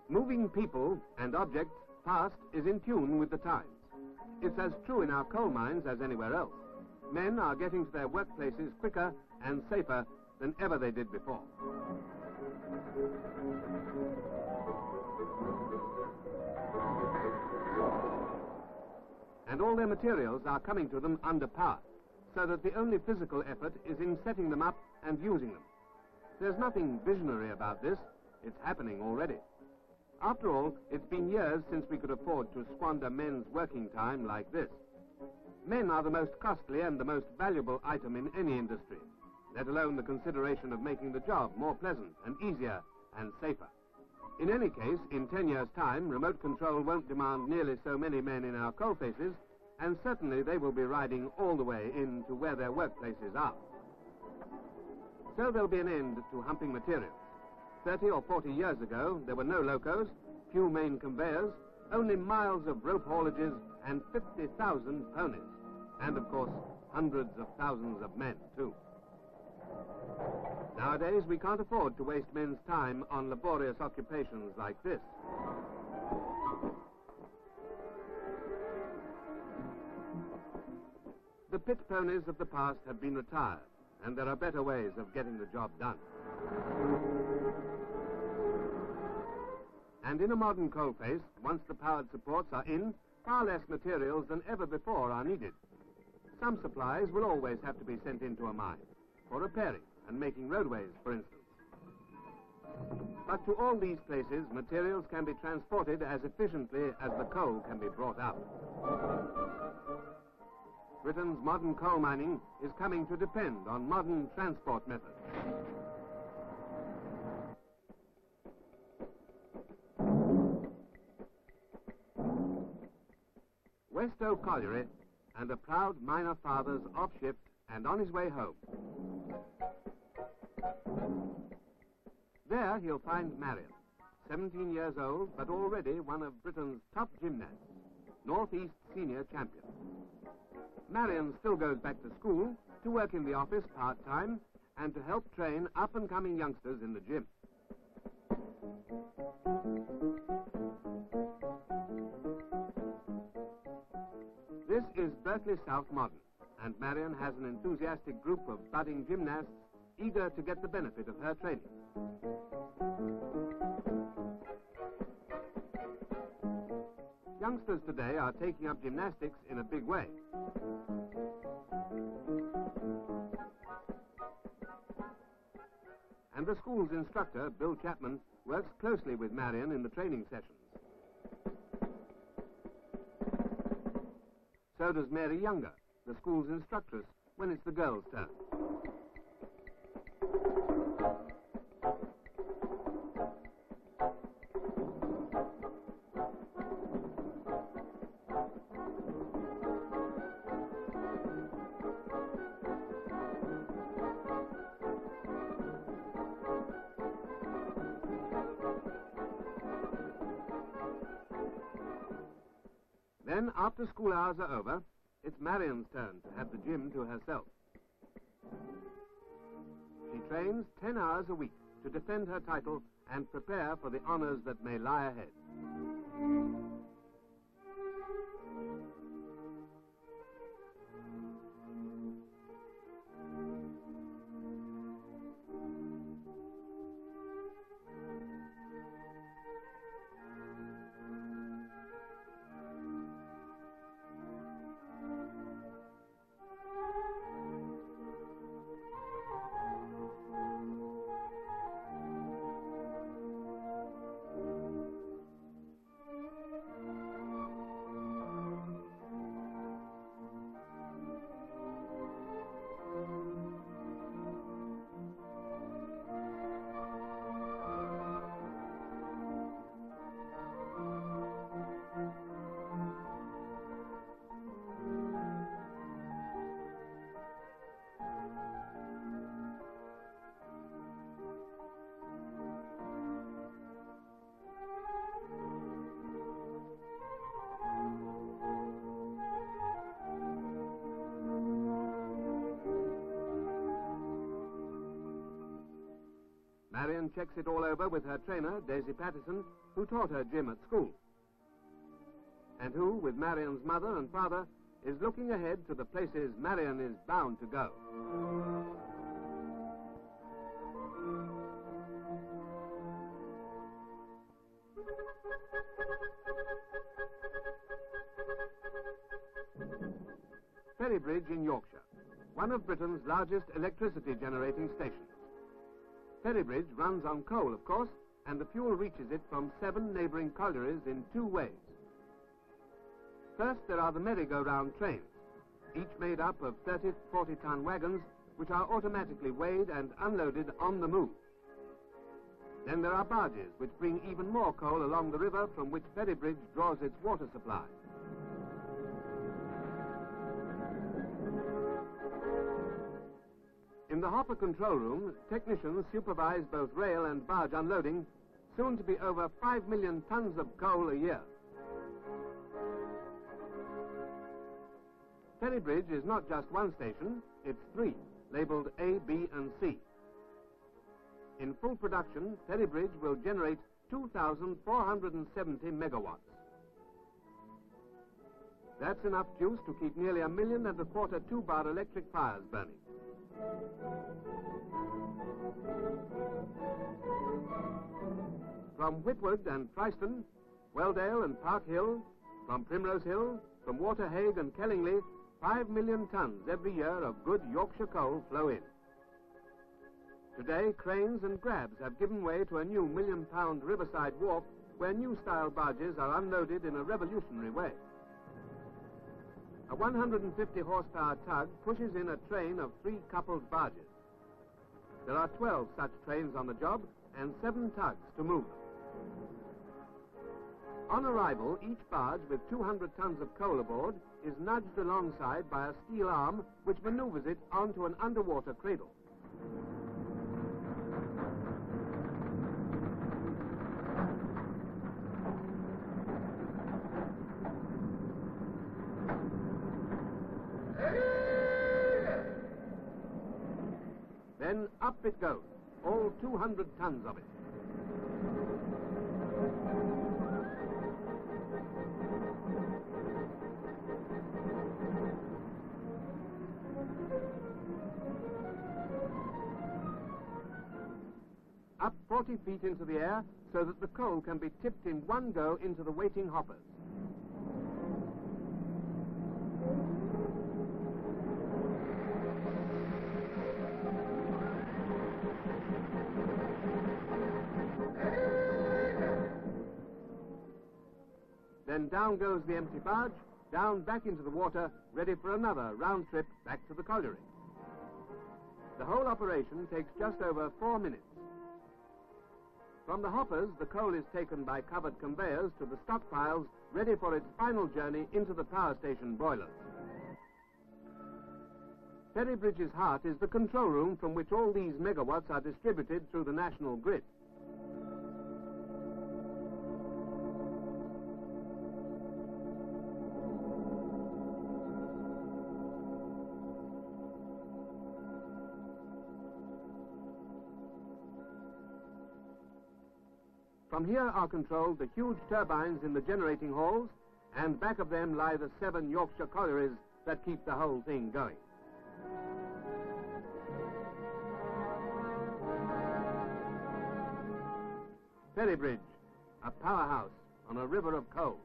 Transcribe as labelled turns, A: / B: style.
A: Moving people and objects fast is in tune with the times. It's as true in our coal mines as anywhere else. Men are getting to their workplaces quicker and safer than ever they did before. And all their materials are coming to them under power, so that the only physical effort is in setting them up and using them. There's nothing visionary about this. It's happening already. After all, it's been years since we could afford to squander men's working time like this. Men are the most costly and the most valuable item in any industry, let alone the consideration of making the job more pleasant and easier and safer. In any case, in 10 years' time, remote control won't demand nearly so many men in our coal faces, and certainly they will be riding all the way in to where their workplaces are. So there'll be an end to humping materials. 30 or 40 years ago, there were no locos, few main conveyors, only miles of rope haulages and 50,000 ponies. And, of course, hundreds of thousands of men, too. Nowadays, we can't afford to waste men's time on laborious occupations like this. The pit ponies of the past have been retired, and there are better ways of getting the job done. And in a modern coal face, once the powered supports are in, far less materials than ever before are needed. Some supplies will always have to be sent into a mine, for repairing and making roadways, for instance. But to all these places, materials can be transported as efficiently as the coal can be brought out. Britain's modern coal mining is coming to depend on modern transport methods. Westow Colliery, and a proud miner father's off shift and on his way home. There he'll find Marian, 17 years old, but already one of Britain's top gymnasts, Northeast senior champion. Marian still goes back to school, to work in the office part-time, and to help train up-and-coming youngsters in the gym. This is Berkeley South Modern, and Marian has an enthusiastic group of budding gymnasts eager to get the benefit of her training. Youngsters today are taking up gymnastics in a big way. And the school's instructor, Bill Chapman, works closely with Marian in the training sessions. So does Mary Younger, the school's instructress, when it's the girls' turn. Then, after school hours are over, it's Marian's turn to have the gym to herself. She trains 10 hours a week to defend her title and prepare for the honors that may lie ahead. and checks it all over with her trainer, Daisy Pattison, who taught her gym at school, and who, with Marian's mother and father, is looking ahead to the places Marian is bound to go. Penbridge in Yorkshire, one of Britain's largest electricity generating stations. Penbridge runs on coal, of course, and the fuel reaches it from 7 neighbouring collieries in 2 ways. First, there are the merry-go-round trains, each made up of 30 to 40-ton wagons, which are automatically weighed and unloaded on the move. Then there are barges, which bring even more coal along the river from which Penbridge draws its water supply. In the hopper control room, technicians supervise both rail and barge unloading, soon to be over 5 million tons of coal a year. Penbridge is not just one station, it's 3, labelled A, B and C. In full production, Penbridge will generate 2,470 megawatts. That's enough juice to keep nearly 1.25 million 2-bar electric fires burning. From Whitwood and Fryston, Welldale and Park Hill, from Primrose Hill, from Waterhague and Kellingley, 5 million tons every year of good Yorkshire coal flow in. Today, cranes and grabs have given way to a new 1 million-pound riverside wharf where new-style barges are unloaded in a revolutionary way. A 150-horsepower tug pushes in a train of 3 coupled barges. There are 12 such trains on the job and 7 tugs to move them. On arrival, each barge with 200 tons of coal aboard is nudged alongside by a steel arm which maneuvers it onto an underwater cradle. Then up it goes, all 200 tons of it. Up 40 feet into the air so that the coal can be tipped in one go into the waiting hoppers. Then down goes the empty barge, down back into the water, ready for another round trip back to the colliery. The whole operation takes just over 4 minutes. From the hoppers, the coal is taken by covered conveyors to the stockpiles, ready for its final journey into the power station boilers. Penbridge's heart is the control room from which all these megawatts are distributed through the national grid. From here are controlled the huge turbines in the generating halls, and back of them lie the 7 Yorkshire collieries that keep the whole thing going. Penbridge, a powerhouse on a river of coal.